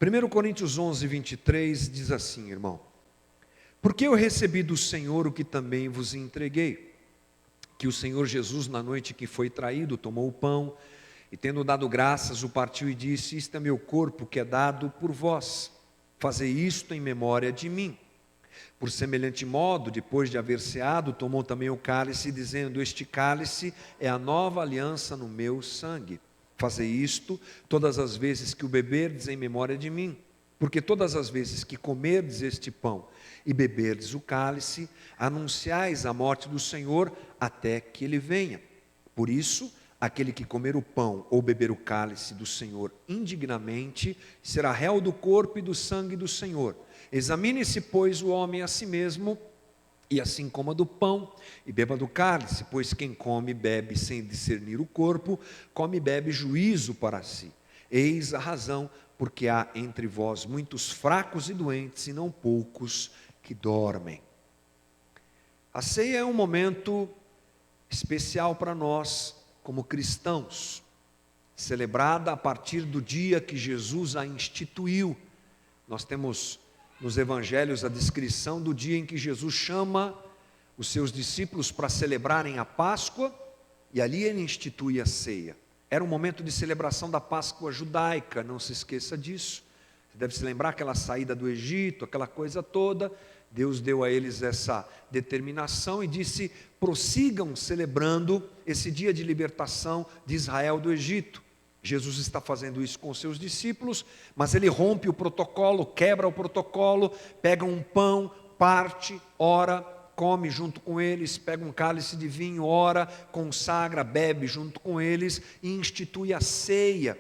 1 Coríntios 11, 23 diz assim, irmão: porque eu recebi do Senhor o que também vos entreguei, que o Senhor Jesus, na noite que foi traído, tomou o pão, e tendo dado graças, o partiu e disse: isto é meu corpo que é dado por vós, fazei isto em memória de mim. Por semelhante modo, depois de haver ceado, tomou também o cálice, dizendo: este cálice é a nova aliança no meu sangue. Fazei isto todas as vezes que o beberdes em memória de mim. Porque todas as vezes que comerdes este pão e beberdes o cálice, anunciais a morte do Senhor até que Ele venha. Por isso, aquele que comer o pão ou beber o cálice do Senhor indignamente, será réu do corpo e do sangue do Senhor. Examine-se, pois, o homem a si mesmo, e assim coma do pão e beba do cálice, pois quem come e bebe sem discernir o corpo, come e bebe juízo para si. Eis a razão, porque há entre vós muitos fracos e doentes, e não poucos que dormem. A ceia é um momento especial para nós, como cristãos, celebrada a partir do dia que Jesus a instituiu. Nós temos nos evangelhos a descrição do dia em que Jesus chama os seus discípulos para celebrarem a Páscoa, e ali ele institui a ceia. Era um momento de celebração da Páscoa judaica, não se esqueça disso. Você deve se lembrar aquela saída do Egito, aquela coisa toda. Deus deu a eles essa determinação e disse: prossigam celebrando esse dia de libertação de Israel do Egito. Jesus está fazendo isso com os seus discípulos, mas ele rompe o protocolo, quebra o protocolo, pega um pão, parte, ora, come junto com eles, pega um cálice de vinho, ora, consagra, bebe junto com eles e institui a ceia,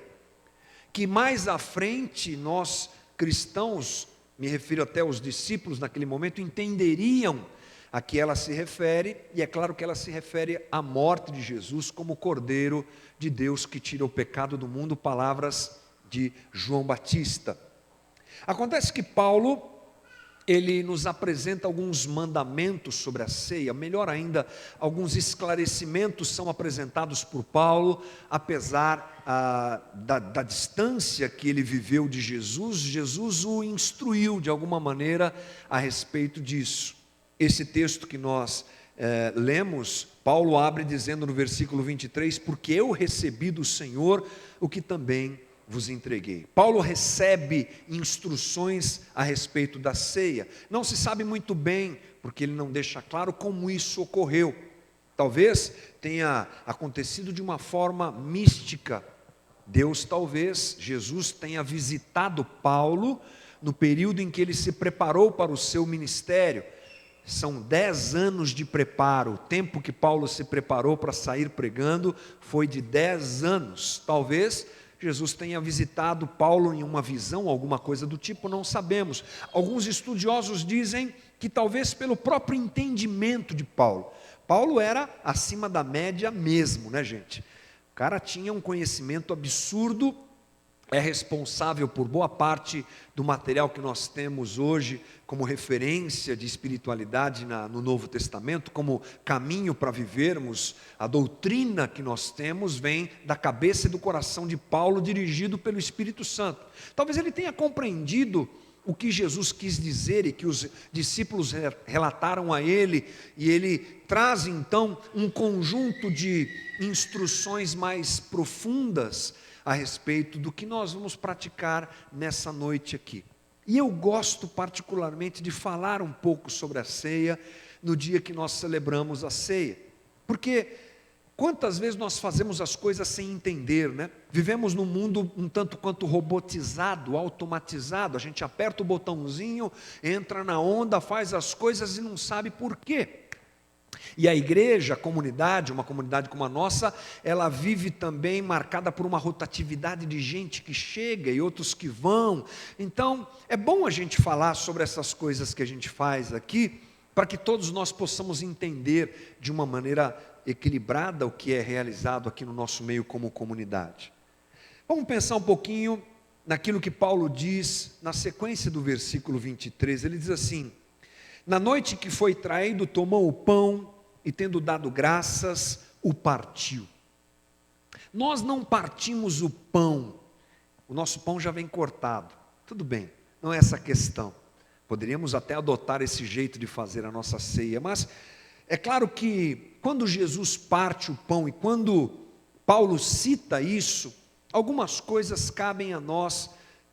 que mais à frente nós cristãos, me refiro até aos discípulos naquele momento, entenderiam a que ela se refere, e é claro que ela se refere à morte de Jesus como Cordeiro de Deus que tira o pecado do mundo, palavras de João Batista. Acontece que Paulo, ele nos apresenta alguns mandamentos sobre a ceia, melhor ainda, alguns esclarecimentos são apresentados por Paulo, apesar da distância que ele viveu de Jesus, Jesus o instruiu de alguma maneira a respeito disso. Esse texto que nós lemos, Paulo abre dizendo no versículo 23, porque eu recebi do Senhor o que também vos entreguei. Paulo recebe instruções a respeito da ceia. Não se sabe muito bem, porque ele não deixa claro como isso ocorreu. Talvez tenha acontecido de uma forma mística. Jesus tenha visitado Paulo no período em que ele se preparou para o seu ministério. São 10 anos de preparo. O tempo que Paulo se preparou para sair pregando foi de 10 anos. Talvez Jesus tenha visitado Paulo em uma visão, alguma coisa do tipo, não sabemos. Alguns estudiosos dizem que talvez pelo próprio entendimento de Paulo. Paulo era acima da média mesmo, né, gente? O cara tinha um conhecimento absurdo, é responsável por boa parte do material que nós temos hoje como referência de espiritualidade no Novo Testamento, como caminho para vivermos. A doutrina que nós temos vem da cabeça e do coração de Paulo, dirigido pelo Espírito Santo. Talvez ele tenha compreendido o que Jesus quis dizer e que os discípulos relataram a ele, e ele traz então um conjunto de instruções mais profundas a respeito do que nós vamos praticar nessa noite aqui. E eu gosto particularmente de falar um pouco sobre a ceia no dia que nós celebramos a ceia, porque quantas vezes nós fazemos as coisas sem entender, né? Vivemos num mundo um tanto quanto robotizado, automatizado. A gente aperta o botãozinho, entra na onda, faz as coisas e não sabe por quê. E a igreja, a comunidade, uma comunidade como a nossa, ela vive também marcada por uma rotatividade de gente que chega e outros que vão. Então, é bom a gente falar sobre essas coisas que a gente faz aqui, para que todos nós possamos entender de uma maneira equilibrada o que é realizado aqui no nosso meio como comunidade. Vamos pensar um pouquinho naquilo que Paulo diz na sequência do versículo 23. Ele diz assim: na noite que foi traído, tomou o pão e, tendo dado graças, o partiu. Nós não partimos o pão, o nosso pão já vem cortado. Tudo bem, não é essa a questão. Poderíamos até adotar esse jeito de fazer a nossa ceia, mas é claro que quando Jesus parte o pão e quando Paulo cita isso, algumas coisas cabem a nós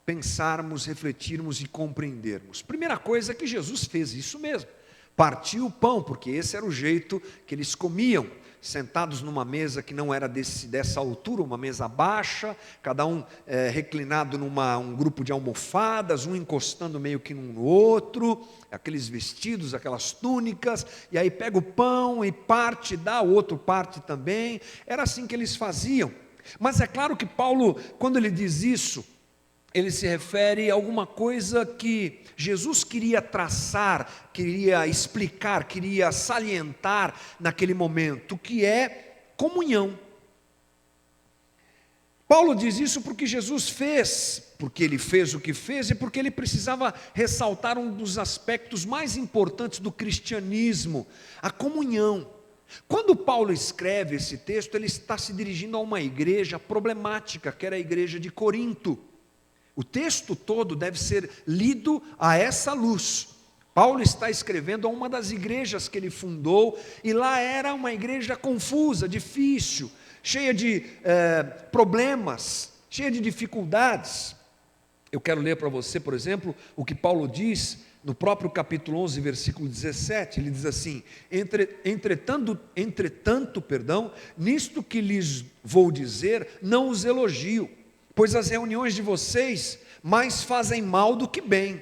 pensarmos, refletirmos e compreendermos. Primeira coisa é que Jesus fez isso mesmo, partiu o pão, porque esse era o jeito que eles comiam, sentados numa mesa que não era dessa altura, uma mesa baixa, cada um reclinado um grupo de almofadas, um encostando meio que um no outro, aqueles vestidos, aquelas túnicas, e aí pega o pão e parte, dá, o outro parte também, era assim que eles faziam. Mas é claro que Paulo, quando ele diz isso, ele se refere a alguma coisa que Jesus queria traçar, queria explicar, queria salientar naquele momento, que é comunhão. Paulo diz isso porque Jesus fez, porque ele fez o que fez e porque ele precisava ressaltar um dos aspectos mais importantes do cristianismo, a comunhão. Quando Paulo escreve esse texto, ele está se dirigindo a uma igreja problemática, que era a igreja de Corinto. O texto todo deve ser lido a essa luz. Paulo está escrevendo a uma das igrejas que ele fundou, e lá era uma igreja confusa, difícil, cheia de problemas, cheia de dificuldades. Eu quero ler para você, por exemplo, o que Paulo diz no próprio capítulo 11, versículo 17, ele diz assim: entretanto, nisto que lhes vou dizer, não os elogio, pois as reuniões de vocês mais fazem mal do que bem.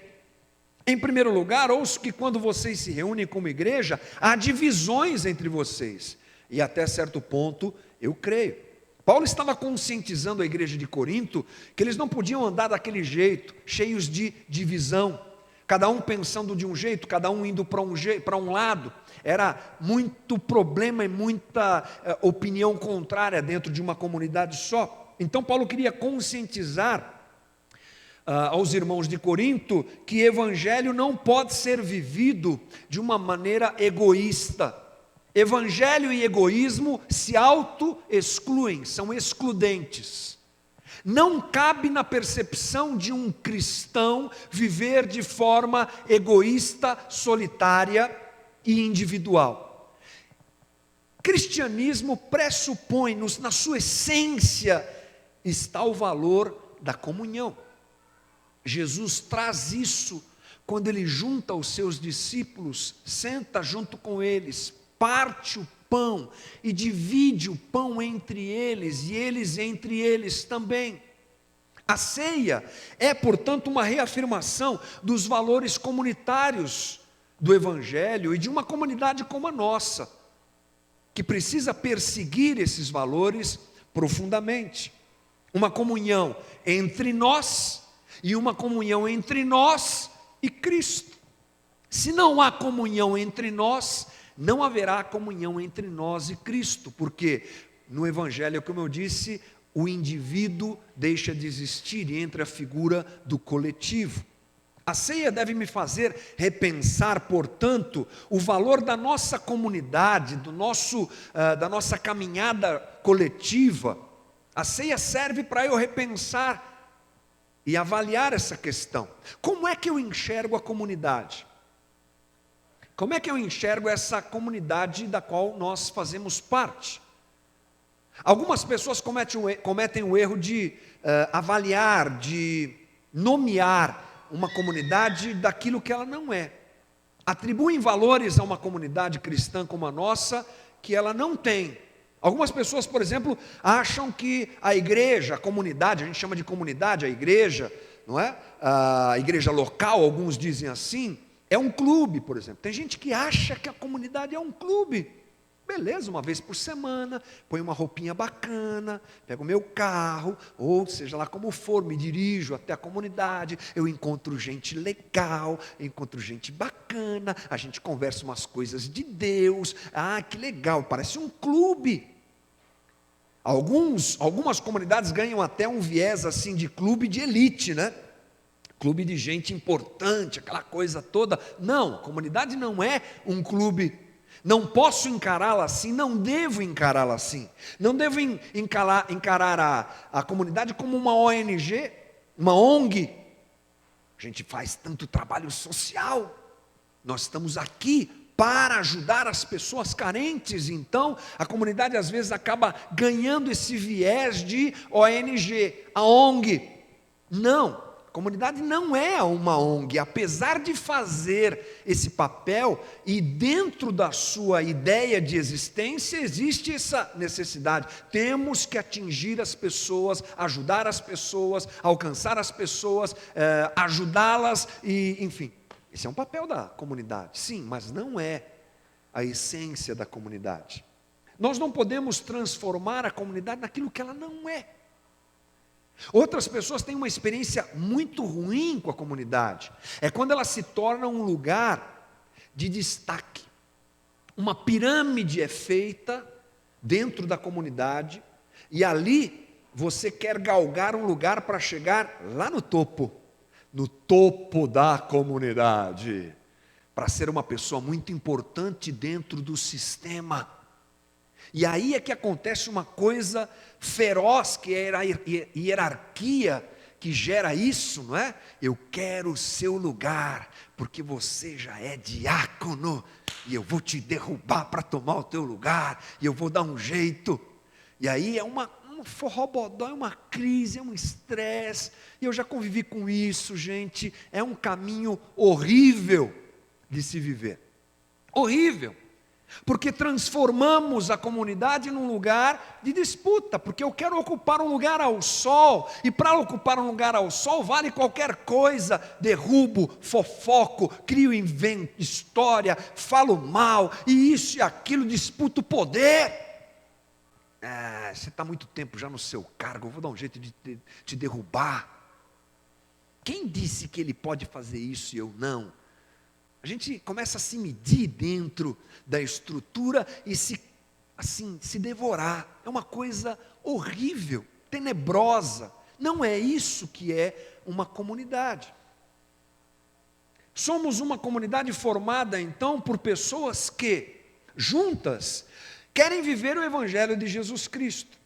Em primeiro lugar, ouço que quando vocês se reúnem como igreja, há divisões entre vocês, e até certo ponto eu creio. Paulo estava conscientizando a igreja de Corinto que eles não podiam andar daquele jeito, cheios de divisão, cada um pensando de um jeito, cada um indo para um lado. Era muito problema e muita opinião contrária dentro de uma comunidade só. Então Paulo queria conscientizar aos irmãos de Corinto que evangelho não pode ser vivido de uma maneira egoísta. Evangelho e egoísmo se auto-excluem, são excludentes. Não cabe na percepção de um cristão viver de forma egoísta, solitária e individual. Cristianismo pressupõe, na sua essência, está o valor da comunhão. Jesus traz isso quando ele junta os seus discípulos, senta junto com eles, parte o pão e divide o pão entre eles e eles entre eles também. A ceia é, portanto, uma reafirmação dos valores comunitários do Evangelho e de uma comunidade como a nossa, que precisa perseguir esses valores profundamente. Uma comunhão entre nós e uma comunhão entre nós e Cristo. Se não há comunhão entre nós, não haverá comunhão entre nós e Cristo, porque no Evangelho, como eu disse, o indivíduo deixa de existir e entra a figura do coletivo. A ceia deve me fazer repensar, portanto, o valor da nossa comunidade, da nossa caminhada coletiva. A ceia serve para eu repensar e avaliar essa questão. Como é que eu enxergo a comunidade? Como é que eu enxergo essa comunidade da qual nós fazemos parte? Algumas pessoas cometem o erro de avaliar, de nomear uma comunidade daquilo que ela não é. Atribuem valores a uma comunidade cristã como a nossa que ela não tem. Algumas pessoas, por exemplo, acham que a igreja, a comunidade, a gente chama de comunidade, a igreja, não é? A igreja local, alguns dizem assim, é um clube, por exemplo. Tem gente que acha que a comunidade é um clube. Beleza, uma vez por semana, põe uma roupinha bacana, pego o meu carro, ou seja lá como for, me dirijo até a comunidade, eu encontro gente legal, encontro gente bacana, a gente conversa umas coisas de Deus, que legal, parece um clube. Algumas comunidades ganham até um viés assim de clube de elite, né? Clube de gente importante, aquela coisa toda. Não, comunidade não é um clube. Não posso encará-la assim, não devo encará-la assim. Não devo encarar a comunidade como uma ONG, uma ONG, A gente faz tanto trabalho social. Nós estamos aqui para ajudar as pessoas carentes. Então, a comunidade às vezes acaba ganhando esse viés de ONG, a ONG. Não, a comunidade não é uma ONG, apesar de fazer esse papel, e dentro da sua ideia de existência existe essa necessidade. Temos que atingir as pessoas, ajudar as pessoas, alcançar as pessoas, ajudá-las, e enfim. Esse é um papel da comunidade, sim, mas não é a essência da comunidade. Nós não podemos transformar a comunidade naquilo que ela não é. Outras pessoas têm uma experiência muito ruim com a comunidade. É quando ela se torna um lugar de destaque. Uma pirâmide é feita dentro da comunidade e ali você quer galgar um lugar para chegar lá no topo da comunidade, para ser uma pessoa muito importante dentro do sistema. E aí é que acontece uma coisa feroz, que é a hierarquia que gera isso, não é? Eu quero o seu lugar, porque você já é diácono, e eu vou te derrubar para tomar o teu lugar, e eu vou dar um jeito. E aí é um forrobodó, é uma crise, é um estresse, e eu já convivi com isso, gente. É um caminho horrível de se viver, horrível, porque transformamos a comunidade num lugar de disputa, porque eu quero ocupar um lugar ao sol, e para ocupar um lugar ao sol vale qualquer coisa, derrubo, fofoco, crio história, falo mal, e isso e aquilo, disputo o poder. Você está há muito tempo já no seu cargo, eu vou dar um jeito de te derrubar. Quem disse que ele pode fazer isso e eu não? A gente começa a se medir dentro da estrutura e se devorar. É uma coisa horrível, tenebrosa. Não é isso que é uma comunidade. Somos uma comunidade formada então por pessoas que, juntas, querem viver o Evangelho de Jesus Cristo,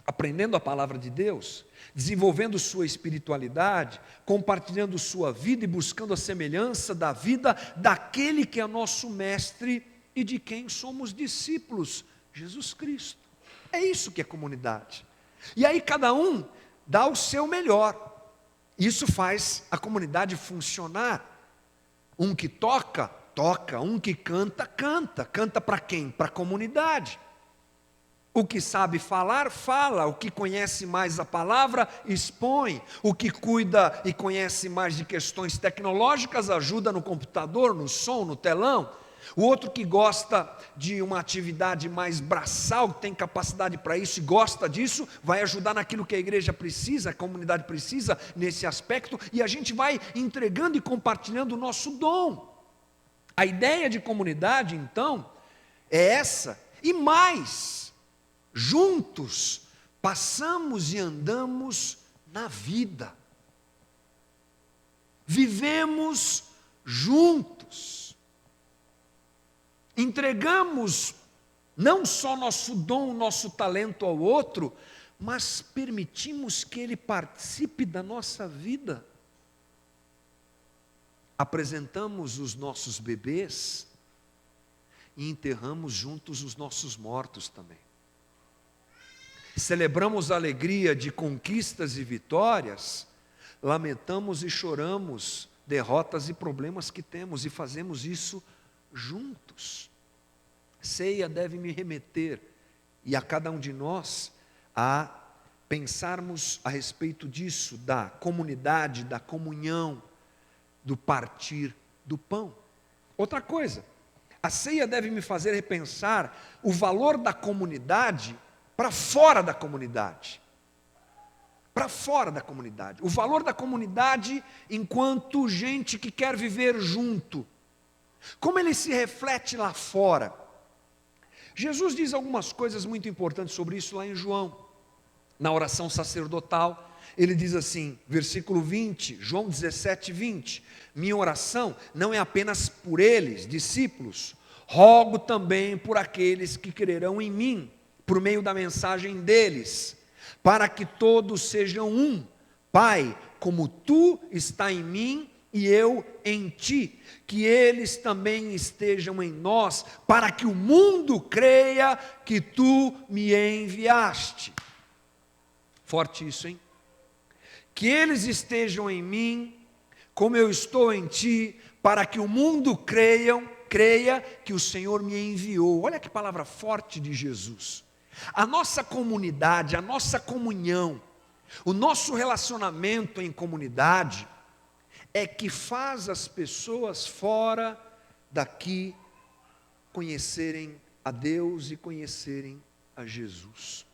aprendendo a palavra de Deus, desenvolvendo sua espiritualidade, compartilhando sua vida e buscando a semelhança da vida daquele que é nosso mestre e de quem somos discípulos, Jesus Cristo. É isso que é comunidade. E aí cada um dá o seu melhor. Isso faz a comunidade funcionar. Um que toca, toca. Um que canta, canta. Canta para quem? Para a comunidade. O que sabe falar, fala. O que conhece mais a palavra, expõe. O que cuida e conhece mais de questões tecnológicas, ajuda no computador, no som, no telão. O outro que gosta de uma atividade mais braçal, que tem capacidade para isso e gosta disso, vai ajudar naquilo que a igreja precisa, a comunidade precisa nesse aspecto, e a gente vai entregando e compartilhando o nosso dom. A ideia de comunidade, então, é essa, e mais, juntos passamos e andamos na vida, vivemos juntos, entregamos não só nosso dom, nosso talento ao outro, mas permitimos que ele participe da nossa vida. Apresentamos os nossos bebês e enterramos juntos os nossos mortos também. Celebramos a alegria de conquistas e vitórias, lamentamos e choramos derrotas e problemas que temos, e fazemos isso juntos. Ceia deve me remeter, e a cada um de nós, a pensarmos a respeito disso, da comunidade, da comunhão, do partir do pão. Outra coisa, a ceia deve me fazer repensar o valor da comunidade para fora da comunidade. Para fora da comunidade. O valor da comunidade enquanto gente que quer viver junto. Como ele se reflete lá fora? Jesus diz algumas coisas muito importantes sobre isso lá em João. Na oração sacerdotal, ele diz assim, versículo 20, João 17, 20. Minha oração não é apenas por eles, discípulos, rogo também por aqueles que crerão em mim, por meio da mensagem deles, para que todos sejam um. Pai, como tu está em mim e eu em ti, que eles também estejam em nós, para que o mundo creia que tu me enviaste. Forte isso, hein? Que eles estejam em mim, como eu estou em ti, para que o mundo creia que o Senhor me enviou. Olha que palavra forte de Jesus. A nossa comunidade, a nossa comunhão, o nosso relacionamento em comunidade é que faz as pessoas fora daqui conhecerem a Deus e conhecerem a Jesus.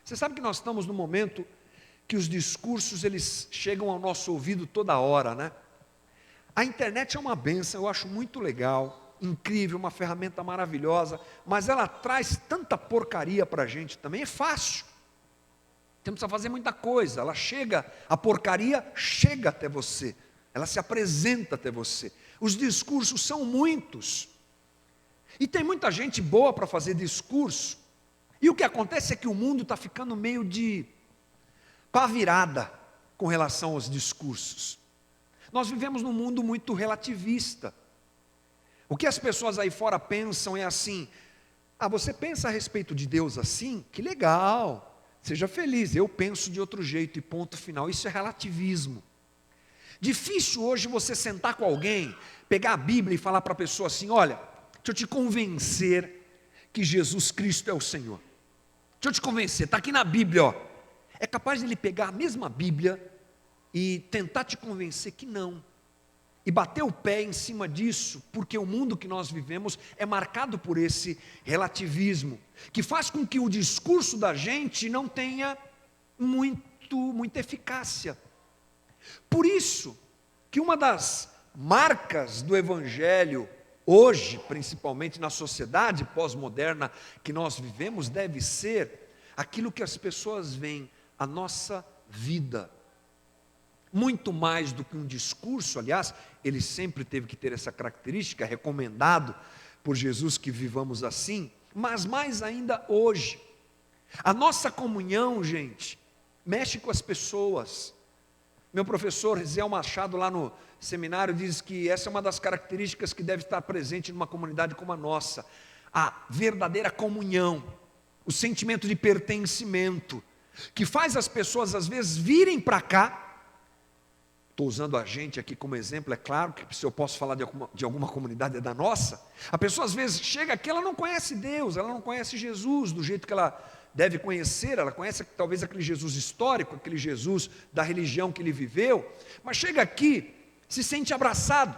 Você sabe que nós estamos num momento que os discursos eles chegam ao nosso ouvido toda hora, né? A internet é uma bênção, eu acho muito legal, incrível, uma ferramenta maravilhosa, mas ela traz tanta porcaria para a gente também, é fácil. Você não precisa fazer muita coisa, ela chega, a porcaria chega até você, ela se apresenta até você. Os discursos são muitos, e tem muita gente boa para fazer discurso, e o que acontece é que o mundo está ficando meio de pá virada com relação aos discursos. Nós vivemos num mundo muito relativista. O que as pessoas aí fora pensam é assim: você pensa a respeito de Deus assim? Que legal, seja feliz, eu penso de outro jeito e ponto final. Isso é relativismo. Difícil hoje você sentar com alguém, pegar a Bíblia e falar para a pessoa assim: olha, deixa eu te convencer que Jesus Cristo é o Senhor. Deixa eu te convencer, está aqui na Bíblia, ó. É capaz de ele pegar a mesma Bíblia e tentar te convencer que não. E bater o pé em cima disso, porque o mundo que nós vivemos é marcado por esse relativismo, que faz com que o discurso da gente não tenha muita eficácia. Por isso, que uma das marcas do Evangelho, hoje, principalmente na sociedade pós-moderna que nós vivemos, deve ser aquilo que as pessoas veem, a nossa vida. Muito mais do que um discurso, aliás, ele sempre teve que ter essa característica, recomendado por Jesus que vivamos assim, mas mais ainda hoje. A nossa comunhão, gente, mexe com as pessoas. Meu professor Zé Machado, lá no seminário, diz que essa é uma das características que deve estar presente numa comunidade como a nossa: a verdadeira comunhão, o sentimento de pertencimento, que faz as pessoas às vezes virem para cá. Estou usando a gente aqui como exemplo, é claro que se eu posso falar de alguma comunidade é da nossa. A pessoa às vezes chega aqui, ela não conhece Deus, ela não conhece Jesus do jeito que ela deve conhecer, ela conhece talvez aquele Jesus histórico, aquele Jesus da religião que ele viveu, mas chega aqui, se sente abraçado,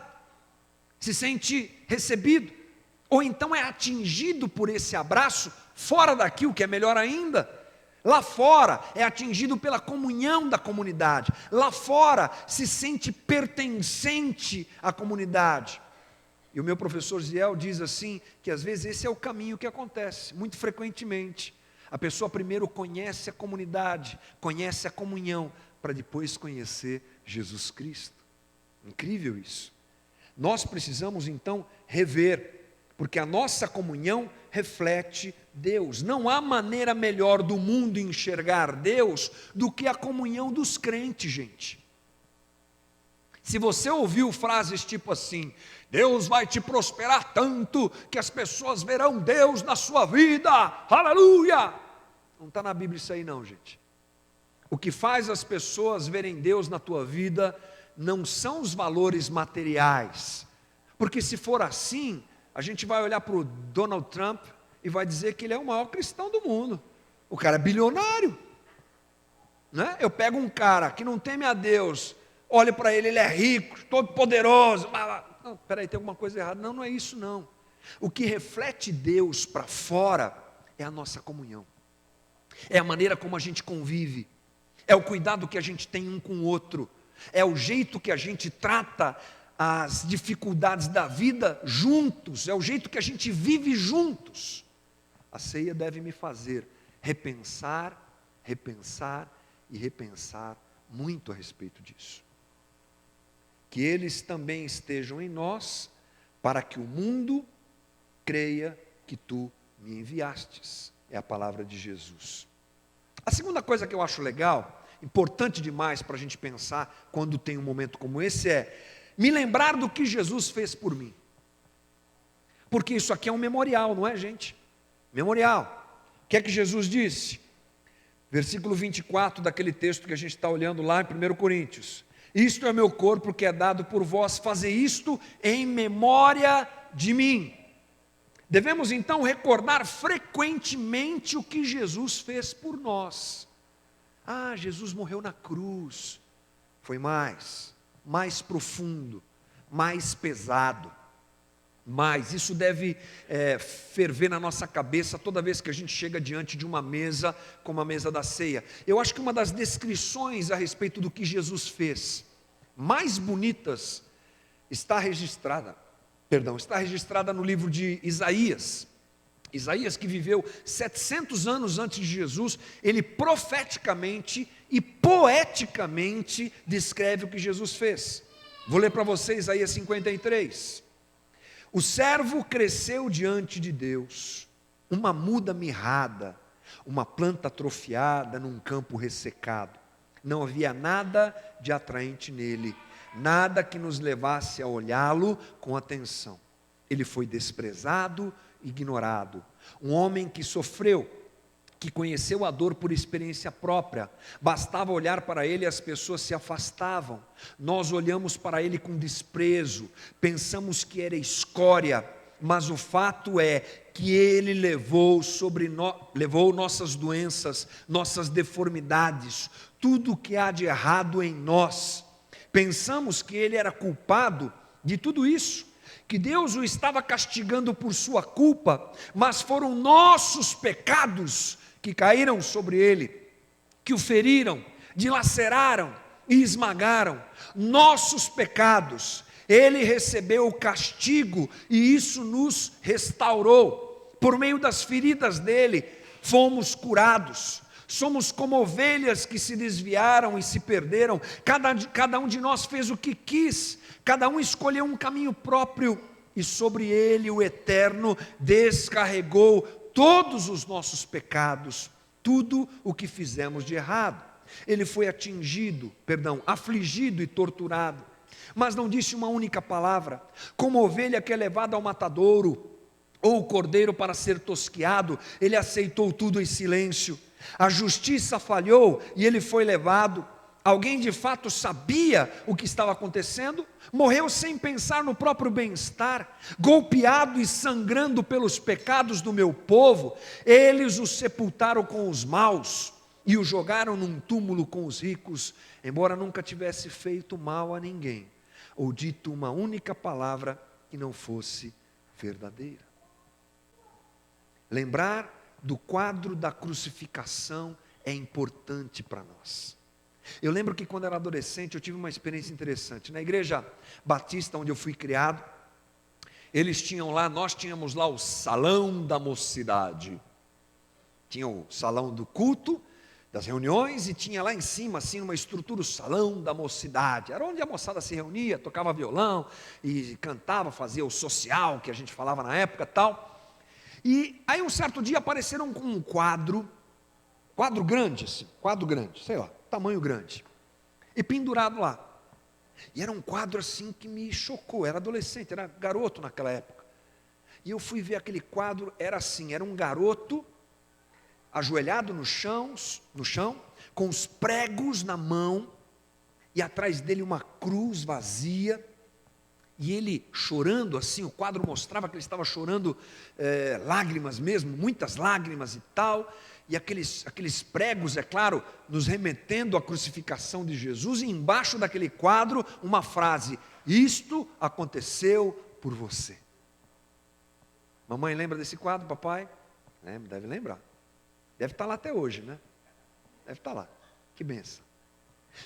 se sente recebido, ou então é atingido por esse abraço, fora daqui, o que é melhor ainda. Lá fora é atingido pela comunhão da comunidade. Lá fora se sente pertencente à comunidade. E o meu professor Ziel diz assim, que às vezes esse é o caminho que acontece, muito frequentemente. A pessoa primeiro conhece a comunidade, conhece a comunhão, para depois conhecer Jesus Cristo. Incrível isso. Nós precisamos então rever, porque a nossa comunhão reflete Deus. Não há maneira melhor do mundo enxergar Deus do que a comunhão dos crentes, gente. Se você ouviu frases tipo assim: Deus vai te prosperar tanto que as pessoas verão Deus na sua vida, aleluia! Não está na Bíblia isso aí não, gente. O que faz as pessoas verem Deus na tua vida não são os valores materiais, porque se for assim, a gente vai olhar para o Donald Trump e vai dizer que ele é o maior cristão do mundo. O cara é bilionário, né? Eu pego um cara que não teme a Deus, olho para ele, ele é rico, todo poderoso. Não, peraí, tem alguma coisa errada. Não, não é isso não. O que reflete Deus para fora é a nossa comunhão. É a maneira como a gente convive. É o cuidado que a gente tem um com o outro. É o jeito que a gente trata as dificuldades da vida juntos, é o jeito que a gente vive juntos. A ceia deve me fazer repensar e repensar muito a respeito disso. Que eles também estejam em nós, para que o mundo creia que tu me enviastes. É a palavra de Jesus. A segunda coisa que eu acho legal, importante demais para a gente pensar quando tem um momento como esse é me lembrar do que Jesus fez por mim. Porque isso aqui é um memorial, não é, gente? Memorial. O que é que Jesus disse? Versículo 24 daquele texto que a gente está olhando lá em 1 Coríntios. Isto é meu corpo que é dado por vós, fazer isto em memória de mim. Devemos então recordar frequentemente o que Jesus fez por nós. Ah, Jesus morreu na cruz. Foi mais profundo, mais pesado. Mas isso deve ferver na nossa cabeça toda vez que a gente chega diante de uma mesa, como a mesa da ceia. Eu acho que uma das descrições a respeito do que Jesus fez, mais bonitas, está registrada no livro de Isaías. Isaías, que viveu 700 anos antes de Jesus, ele profeticamente e poeticamente descreve o que Jesus fez. Vou ler para vocês Isaías 53. O servo cresceu diante de Deus, uma muda mirrada, uma planta atrofiada num campo ressecado. Não havia nada de atraente nele, nada que nos levasse a olhá-lo com atenção. Ele foi desprezado, ignorado, um homem que sofreu, que conheceu a dor por experiência própria. Bastava olhar para ele e as pessoas se afastavam. Nós olhamos para ele com desprezo, pensamos que era escória, mas o fato é que ele levou nossas doenças, nossas deformidades, tudo o que há de errado em nós. Pensamos que ele era culpado de tudo isso, que Deus o estava castigando por sua culpa, mas foram nossos pecados que caíram sobre ele, que o feriram, dilaceraram e esmagaram. Nossos pecados, ele recebeu o castigo e isso nos restaurou. Por meio das feridas dele, fomos curados. Somos como ovelhas que se desviaram e se perderam. Cada um de nós fez o que quis, cada um escolheu um caminho próprio, e sobre ele o Eterno descarregou todos os nossos pecados, tudo o que fizemos de errado. Ele foi afligido e torturado, mas não disse uma única palavra. Como ovelha que é levada ao matadouro, ou cordeiro para ser tosqueado, ele aceitou tudo em silêncio. A justiça falhou e ele foi levado. Alguém de fato sabia o que estava acontecendo? Morreu sem pensar no próprio bem-estar, golpeado e sangrando pelos pecados do meu povo. Eles o sepultaram com os maus e o jogaram num túmulo com os ricos, embora nunca tivesse feito mal a ninguém, ou dito uma única palavra que não fosse verdadeira. Lembrar do quadro da crucificação é importante para nós. Eu lembro que quando era adolescente eu tive uma experiência interessante. Na igreja batista onde eu fui criado, nós tínhamos lá o salão da mocidade. Tinha o salão do culto, das reuniões, e tinha lá em cima, assim, uma estrutura, o salão da mocidade. Era onde a moçada se reunia, tocava violão e cantava, fazia o social, que a gente falava na época e tal. E aí um certo dia apareceram com um quadro grande, sei lá, tamanho grande, e pendurado lá. E era um quadro assim que me chocou. Era adolescente, era garoto naquela época. E eu fui ver aquele quadro, era um garoto ajoelhado no chão, com os pregos na mão, e atrás dele uma cruz vazia, e ele chorando assim. O quadro mostrava que ele estava chorando lágrimas mesmo, muitas lágrimas e tal, e aqueles pregos, é claro, nos remetendo à crucificação de Jesus, e embaixo daquele quadro uma frase: isto aconteceu por você. Mamãe lembra desse quadro, papai? Deve lembrar, deve estar lá até hoje, né? Deve estar lá, que benção.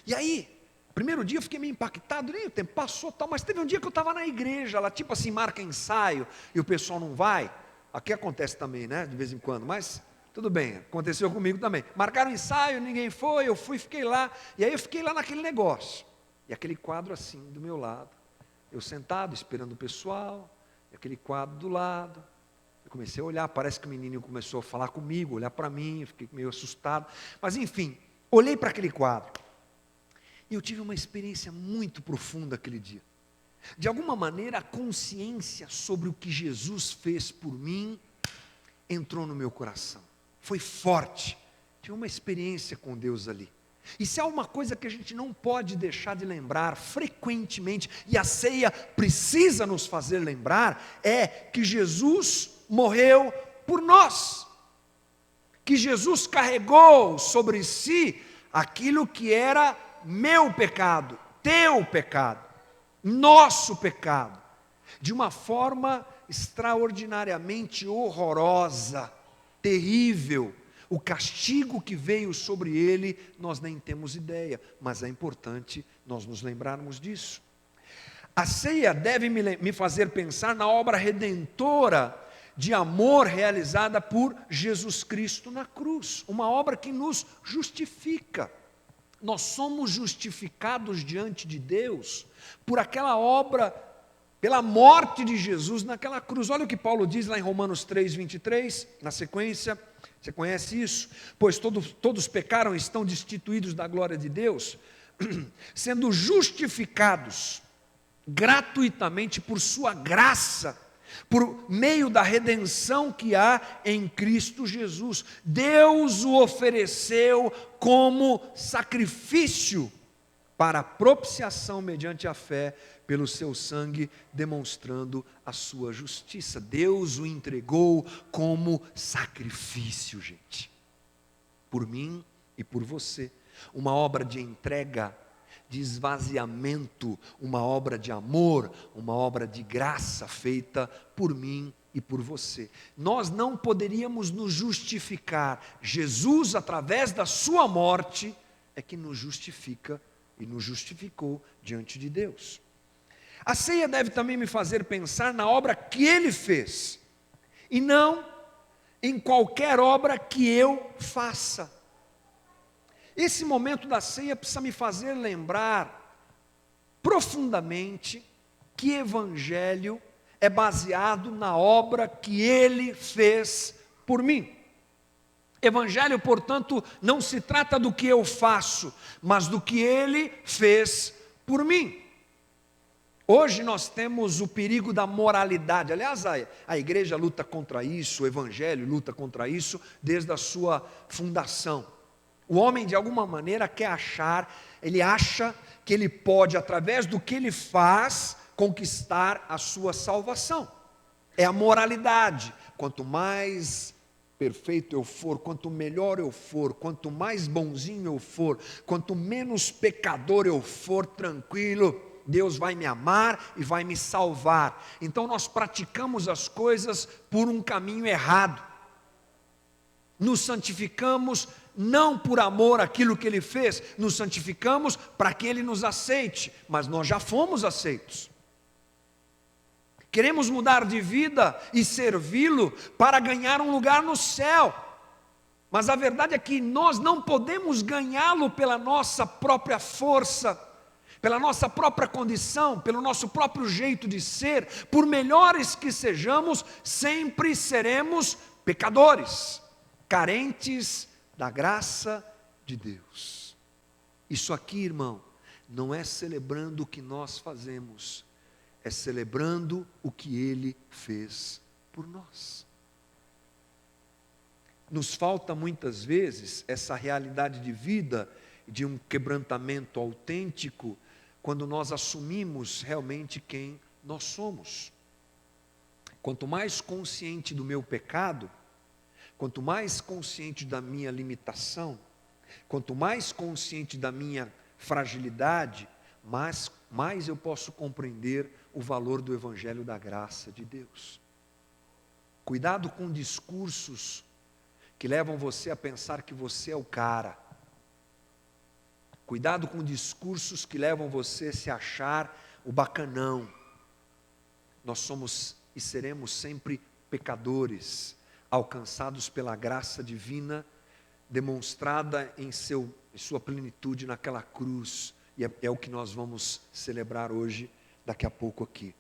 E aí, primeiro dia eu fiquei meio impactado, nem o tempo passou tal, mas teve um dia que eu estava na igreja, lá tipo assim, marca ensaio, e o pessoal não vai. Aqui acontece também, né, de vez em quando, mas tudo bem, aconteceu comigo também. Marcaram ensaio, ninguém foi, eu fui, fiquei lá, e aí eu fiquei lá naquele negócio, e aquele quadro assim, do meu lado, eu sentado, esperando o pessoal, e aquele quadro do lado. Eu comecei a olhar, parece que o menino começou a falar comigo, olhar para mim, eu fiquei meio assustado, mas enfim, olhei para aquele quadro e eu tive uma experiência muito profunda aquele dia. De alguma maneira, a consciência sobre o que Jesus fez por mim entrou no meu coração. Foi forte. Tive uma experiência com Deus ali. E se há uma coisa que a gente não pode deixar de lembrar frequentemente, e a ceia precisa nos fazer lembrar, é que Jesus morreu por nós. Que Jesus carregou sobre si aquilo que era meu pecado, teu pecado, nosso pecado, de uma forma extraordinariamente horrorosa, terrível. O castigo que veio sobre ele, nós nem temos ideia, mas é importante nós nos lembrarmos disso. A ceia deve me fazer pensar na obra redentora de amor realizada por Jesus Cristo na cruz, uma obra que nos justifica. Nós somos justificados diante de Deus por aquela obra, pela morte de Jesus naquela cruz. Olha o que Paulo diz lá em Romanos 3:23, na sequência, você conhece isso? Pois todos pecaram e estão destituídos da glória de Deus, sendo justificados gratuitamente por sua graça, por meio da redenção que há em Cristo Jesus. Deus o ofereceu como sacrifício para a propiciação mediante a fé pelo seu sangue, demonstrando a sua justiça. Deus o entregou como sacrifício, gente, por mim e por você. Uma obra de entrega, de esvaziamento, uma obra de amor, uma obra de graça feita por mim e por você. Nós não poderíamos nos justificar. Jesus, através da sua morte, é que nos justifica e nos justificou diante de Deus. A ceia deve também me fazer pensar na obra que Ele fez, e não em qualquer obra que eu faça. Esse momento da ceia precisa me fazer lembrar profundamente que Evangelho é baseado na obra que Ele fez por mim. Evangelho, portanto, não se trata do que eu faço, mas do que Ele fez por mim. Hoje nós temos o perigo da moralidade. Aliás, a igreja luta contra isso, o Evangelho luta contra isso desde a sua fundação. O homem, de alguma maneira, ele acha que ele pode, através do que ele faz, conquistar a sua salvação. É a moralidade. Quanto mais perfeito eu for, quanto melhor eu for, quanto mais bonzinho eu for, quanto menos pecador eu for, tranquilo, Deus vai me amar e vai me salvar. Então nós praticamos as coisas por um caminho errado. Nos santificamos não por amor àquilo que Ele fez, nos santificamos para que Ele nos aceite, mas nós já fomos aceitos. Queremos mudar de vida e servi-lo para ganhar um lugar no céu, mas a verdade é que nós não podemos ganhá-lo pela nossa própria força, pela nossa própria condição, pelo nosso próprio jeito de ser. Por melhores que sejamos, sempre seremos pecadores, carentes da graça de Deus. Isso aqui, irmão, não é celebrando o que nós fazemos, é celebrando o que Ele fez por nós. Nos falta muitas vezes essa realidade de vida, de um quebrantamento autêntico, quando nós assumimos realmente quem nós somos. Quanto mais consciente do meu pecado, quanto mais consciente da minha limitação, quanto mais consciente da minha fragilidade, mais eu posso compreender o valor do Evangelho da graça de Deus. Cuidado com discursos que levam você a pensar que você é o cara. Cuidado com discursos que levam você a se achar o bacanão. Nós somos e seremos sempre pecadores, alcançados pela graça divina, demonstrada em sua plenitude naquela cruz, e é o que nós vamos celebrar hoje, daqui a pouco aqui.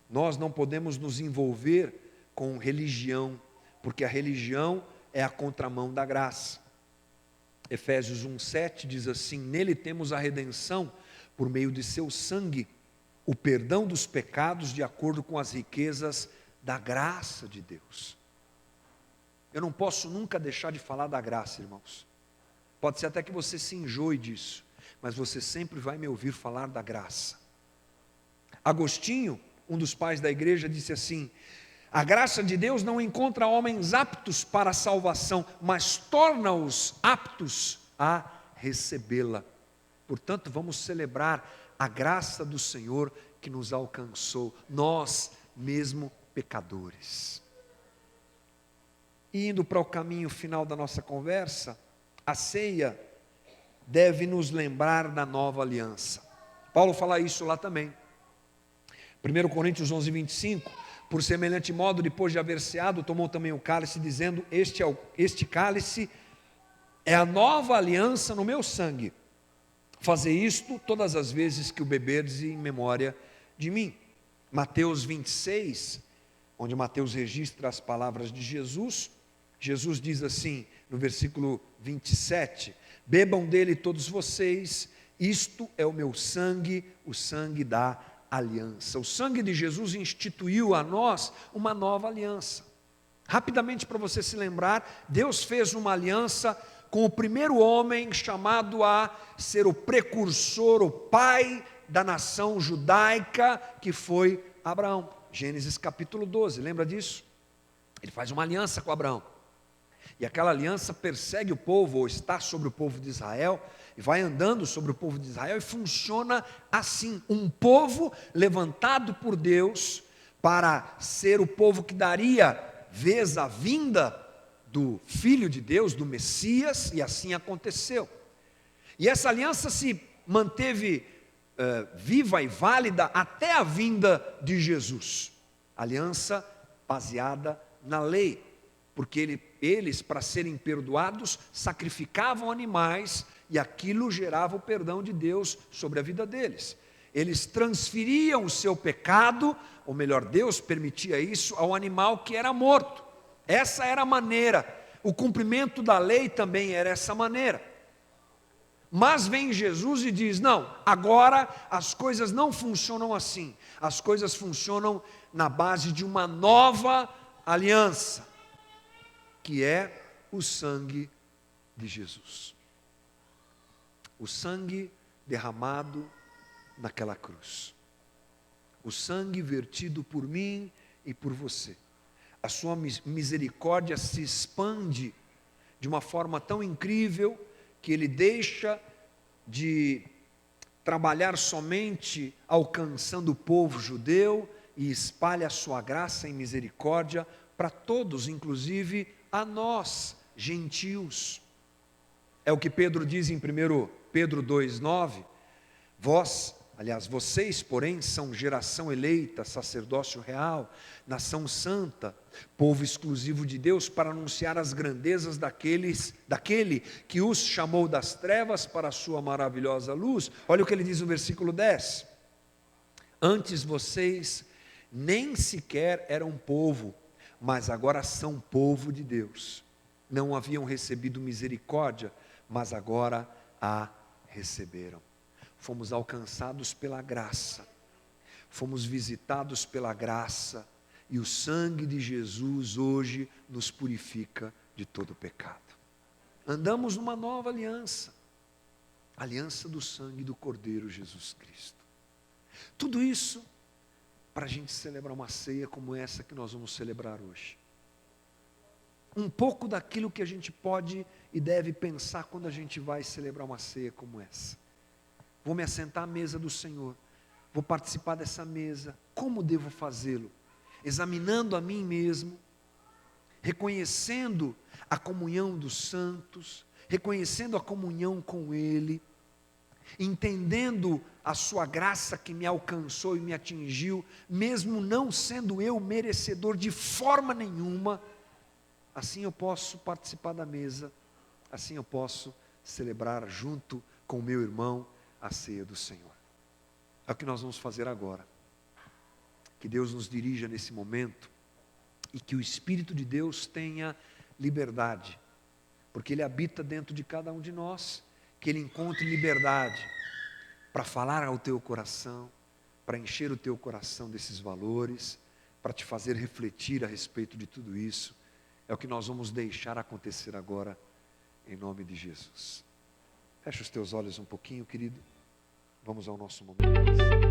Nós não podemos nos envolver com religião, porque a religião é a contramão da graça. Efésios 1:7 diz assim: nele temos a redenção por meio de seu sangue, o perdão dos pecados de acordo com as riquezas da graça de Deus. Eu não posso nunca deixar de falar da graça, irmãos. Pode ser até que você se enjoe disso, mas você sempre vai me ouvir falar da graça. Agostinho, um dos pais da igreja, disse assim: a graça de Deus não encontra homens aptos para a salvação, mas torna-os aptos a recebê-la. Portanto, vamos celebrar a graça do Senhor que nos alcançou, nós mesmo pecadores. E indo para o caminho final da nossa conversa, a ceia deve nos lembrar da nova aliança. Paulo fala isso lá também. 1 Coríntios 11:25, por semelhante modo, depois de haver ceado, tomou também o cálice, dizendo: este cálice é a nova aliança no meu sangue. Fazei isto todas as vezes que o beberdes em memória de mim. Mateus 26, onde Mateus registra as palavras de Jesus, Jesus diz assim, no versículo 27, bebam dele todos vocês, isto é o meu sangue, o sangue da aliança. O sangue de Jesus instituiu a nós uma nova aliança. Rapidamente, para você se lembrar, Deus fez uma aliança com o primeiro homem chamado a ser o precursor, o pai da nação judaica, que foi Abraão. Gênesis capítulo 12, lembra disso? Ele faz uma aliança com Abraão. E aquela aliança persegue o povo, ou está sobre o povo de Israel, e vai andando sobre o povo de Israel, e funciona assim: um povo levantado por Deus para ser o povo que daria vez à vinda do Filho de Deus, do Messias, e assim aconteceu. E essa aliança se manteve viva e válida até a vinda de Jesus. Aliança baseada na lei, porque eles, para serem perdoados, sacrificavam animais, e aquilo gerava o perdão de Deus sobre a vida deles. Eles transferiam o seu pecado, ou melhor, Deus permitia isso, ao animal que era morto. Essa era a maneira. O cumprimento da lei também era essa maneira. Mas vem Jesus e diz: não, agora as coisas não funcionam assim. As coisas funcionam na base de uma nova aliança, que é o sangue de Jesus. O sangue derramado naquela cruz. O sangue vertido por mim e por você. A sua misericórdia se expande de uma forma tão incrível que ele deixa de trabalhar somente alcançando o povo judeu e espalha a sua graça e misericórdia para todos, inclusive a nós, gentios. É o que Pedro diz em 1 Pedro 2,9, vocês, porém, são geração eleita, sacerdócio real, nação santa, povo exclusivo de Deus, para anunciar as grandezas daquele que os chamou das trevas para a sua maravilhosa luz. Olha o que ele diz no versículo 10. Antes vocês nem sequer eram povo, mas agora são povo de Deus. Não haviam recebido misericórdia, mas agora a receberam. Fomos alcançados pela graça, fomos visitados pela graça, e o sangue de Jesus hoje nos purifica de todo pecado. Andamos numa nova aliança, aliança do sangue do Cordeiro Jesus Cristo. Tudo isso para a gente celebrar uma ceia como essa que nós vamos celebrar hoje. Um pouco daquilo que a gente pode e deve pensar quando a gente vai celebrar uma ceia como essa. Vou me assentar à mesa do Senhor, vou participar dessa mesa, como devo fazê-lo? Examinando a mim mesmo, reconhecendo a comunhão dos santos, reconhecendo a comunhão com Ele, entendendo a sua graça que me alcançou e me atingiu, mesmo não sendo eu merecedor de forma nenhuma. Assim eu posso participar da mesa, assim eu posso celebrar junto com o meu irmão a ceia do Senhor. É o que nós vamos fazer agora. Que Deus nos dirija nesse momento e que o Espírito de Deus tenha liberdade porque Ele habita dentro de cada um de nós, que Ele encontre liberdade para falar ao teu coração, para encher o teu coração desses valores, para te fazer refletir a respeito de tudo isso. É o que nós vamos deixar acontecer agora, em nome de Jesus. Fecha os teus olhos um pouquinho, querido. Vamos ao nosso momento.